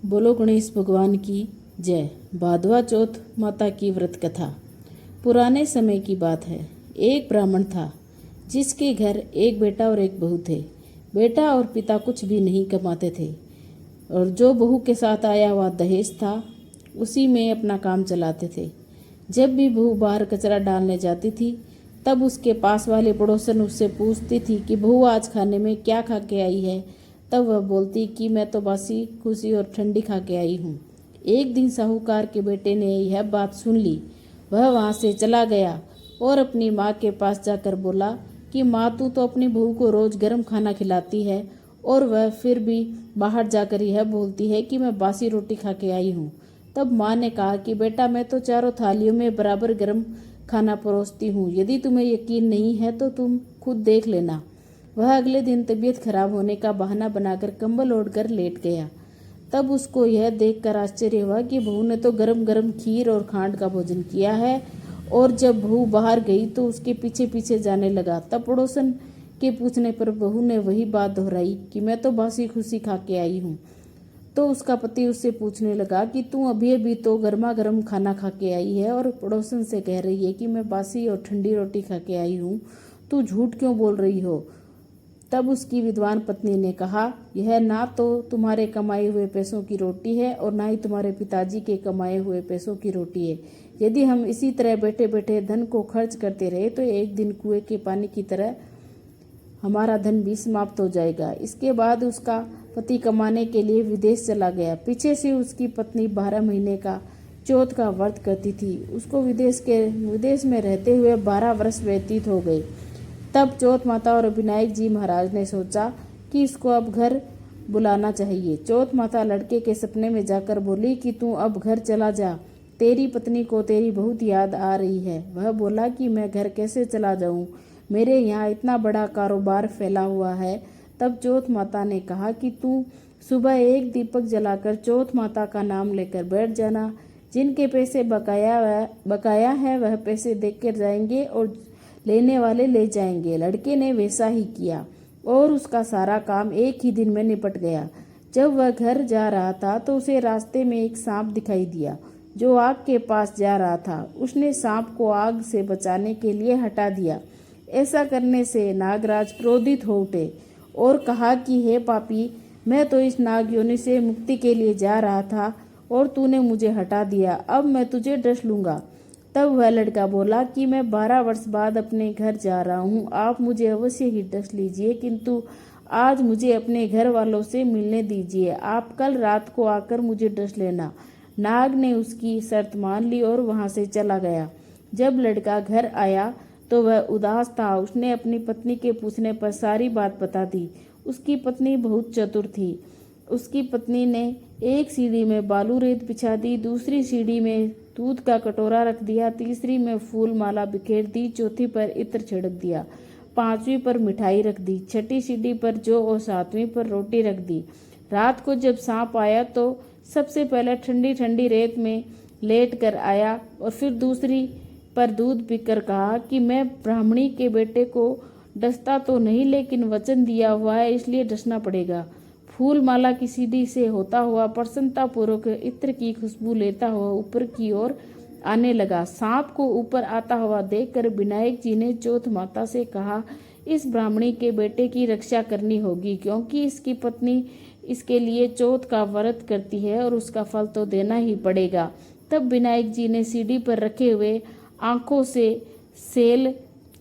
बोलो गणेश भगवान की जय। भादवा चौथ माता की व्रत कथा। पुराने समय की बात है। एक ब्राह्मण था जिसके घर एक बेटा और एक बहू थे। बेटा और पिता कुछ भी नहीं कमाते थे और जो बहू के साथ आया वह दहेज था, उसी में अपना काम चलाते थे। जब भी बहू बाहर कचरा डालने जाती थी तब उसके पास वाले पड़ोसन उससे पूछती थी कि बहू आज खाने में क्या खा के आई है। तब वह बोलती कि मैं तो बासी खुशी और ठंडी खा के आई हूँ। एक दिन साहूकार के बेटे ने यह बात सुन ली। वह वहाँ से चला गया और अपनी माँ के पास जाकर बोला कि माँ, तू तो अपनी बहू को रोज गर्म खाना खिलाती है और वह फिर भी बाहर जाकर यह बोलती है कि मैं बासी रोटी खा के आई हूँ। तब माँ ने कहा कि बेटा, मैं तो चारों थालियों में बराबर गर्म खाना परोसती हूँ। यदि तुम्हें यकीन नहीं है तो तुम खुद देख लेना। वह अगले दिन तबीयत खराब होने का बहाना बनाकर कंबल ओढ़कर लेट गया। तब उसको यह देखकर आश्चर्य हुआ कि बहू ने तो गरम गरम खीर और खांड का भोजन किया है। और जब बहू बाहर गई तो उसके पीछे पीछे जाने लगा। तब पड़ोसन के पूछने पर बहू ने वही बात दोहराई कि मैं तो बासी खुशी खा के आई हूँ। तो उसका पति उससे पूछने लगा कि तू अभी अभी तो गर्मा गर्म खाना खा के आई है और पड़ोसन से कह रही है कि मैं बासी और ठंडी रोटी खा के आई हूँ, तू झूठ क्यों बोल रही हो। तब उसकी विद्वान पत्नी ने कहा, यह ना तो तुम्हारे कमाए हुए पैसों की रोटी है और ना ही तुम्हारे पिताजी के कमाए हुए पैसों की रोटी है। यदि हम इसी तरह बैठे बैठे धन को खर्च करते रहे तो एक दिन कुएं के पानी की तरह हमारा धन भी समाप्त हो जाएगा। इसके बाद उसका पति कमाने के लिए विदेश चला गया। पीछे से उसकी पत्नी 12 महीने का चौथ का व्रत करती थी। उसको विदेश में रहते हुए 12 वर्ष व्यतीत हो गए। तब चौथ माता और विनायक जी महाराज ने सोचा कि इसको अब घर बुलाना चाहिए। चौथ माता लड़के के सपने में जाकर बोली कि तू अब घर चला जा, तेरी पत्नी को तेरी बहुत याद आ रही है। वह बोला कि मैं घर कैसे चला जाऊं, मेरे यहाँ इतना बड़ा कारोबार फैला हुआ है। तब चौथ माता ने कहा कि तू सुबह एक दीपक जलाकर चौथ माता का नाम लेकर बैठ जाना। जिनके पैसे बकाया है वह पैसे देकर जाएंगे और लेने वाले ले जाएंगे। लड़के ने वैसा ही किया और उसका सारा काम एक ही दिन में निपट गया। जब वह घर जा रहा था तो उसे रास्ते में एक सांप दिखाई दिया जो आग के पास जा रहा था। उसने सांप को आग से बचाने के लिए हटा दिया। ऐसा करने से नागराज क्रोधित हो उठे और कहा कि हे पापी, मैं तो इस नाग योनि से मुक्ति के लिए जा रहा था और तूने मुझे हटा दिया, अब मैं तुझे डस लूंगा। तब वह लड़का बोला कि मैं 12 वर्ष बाद अपने घर जा रहा हूँ, आप मुझे अवश्य ही डस लीजिए, किंतु आज मुझे अपने घर वालों से मिलने दीजिए। आप कल रात को आकर मुझे डस लेना। नाग ने उसकी शर्त मान ली और वहां से चला गया। जब लड़का घर आया तो वह उदास था। उसने अपनी पत्नी के पूछने पर सारी बात बता दी। उसकी पत्नी बहुत चतुर थी। उसकी पत्नी ने एक सीढ़ी में बालू रेत बिछा दी, दूसरी सीढ़ी में दूध का कटोरा रख दिया, तीसरी में फूल माला बिखेर दी, चौथी पर इत्र छिड़क दिया, पांचवी पर मिठाई रख दी, छठी सीढ़ी पर जौ और सातवीं पर रोटी रख दी। रात को जब सांप आया तो सबसे पहले ठंडी ठंडी रेत में लेट कर आया और फिर दूसरी पर दूध पीकर कहा कि मैं ब्राह्मणी के बेटे को डसता तो नहीं, लेकिन वचन दिया हुआ है इसलिए डसना पड़ेगा। फूल माला की सीढ़ी से होता हुआ प्रसन्नता पूर्वक इत्र की खुशबू लेता हुआ ऊपर की ओर आने लगा। सांप को ऊपर आता हुआ देखकर विनायक जी ने चौथ माता से कहा, इस ब्राह्मणी के बेटे की रक्षा करनी होगी, क्योंकि इसकी पत्नी इसके लिए चौथ का व्रत करती है और उसका फल तो देना ही पड़ेगा। तब विनायक जी ने सीढ़ी पर रखे हुए आंखों से सेल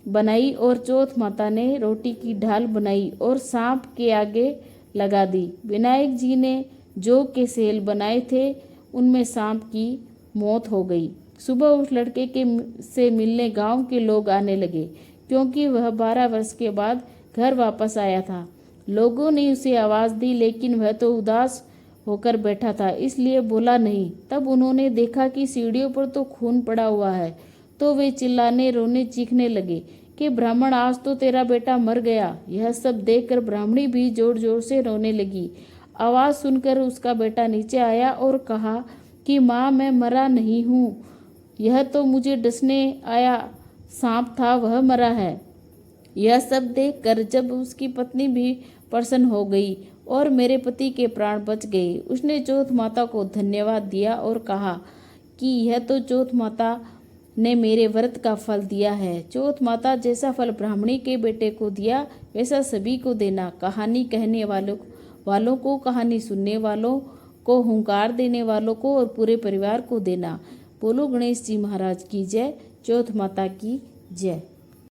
बनाई और चौथ माता ने रोटी की ढाल बनाई और सांप के आगे लगा दी। विनायक जी ने जो के सेल बनाए थे उनमें सांप की मौत हो गई। सुबह उस लड़के के से मिलने गांव के लोग आने लगे, क्योंकि वह 12 वर्ष के बाद घर वापस आया था। लोगों ने उसे आवाज दी, लेकिन वह तो उदास होकर बैठा था, इसलिए बोला नहीं। तब उन्होंने देखा कि सीढ़ियों पर तो खून पड़ा हुआ है, तो वे चिल्लाने रोने चीखने लगे कि ब्राह्मण, आज तो तेरा बेटा मर गया। यह सब देखकर ब्राह्मणी भी जोर जोर से रोने लगी। आवाज सुनकर उसका बेटा नीचे आया और कहा कि माँ, मैं मरा नहीं हूँ, यह तो मुझे डसने आया सांप था, वह मरा है। यह सब देखकर जब उसकी पत्नी भी प्रसन्न हो गई और मेरे पति के प्राण बच गए। उसने चौथ माता को धन्यवाद दिया और कहा कि यह तो चौथ माता ने मेरे व्रत का फल दिया है। चौथ माता जैसा फल ब्राह्मणी के बेटे को दिया वैसा सभी को देना। कहानी कहने वालों को, कहानी सुनने वालों को, हुंकार देने वालों को और पूरे परिवार को देना। बोलो गणेश जी महाराज की जय। चौथ माता की जय।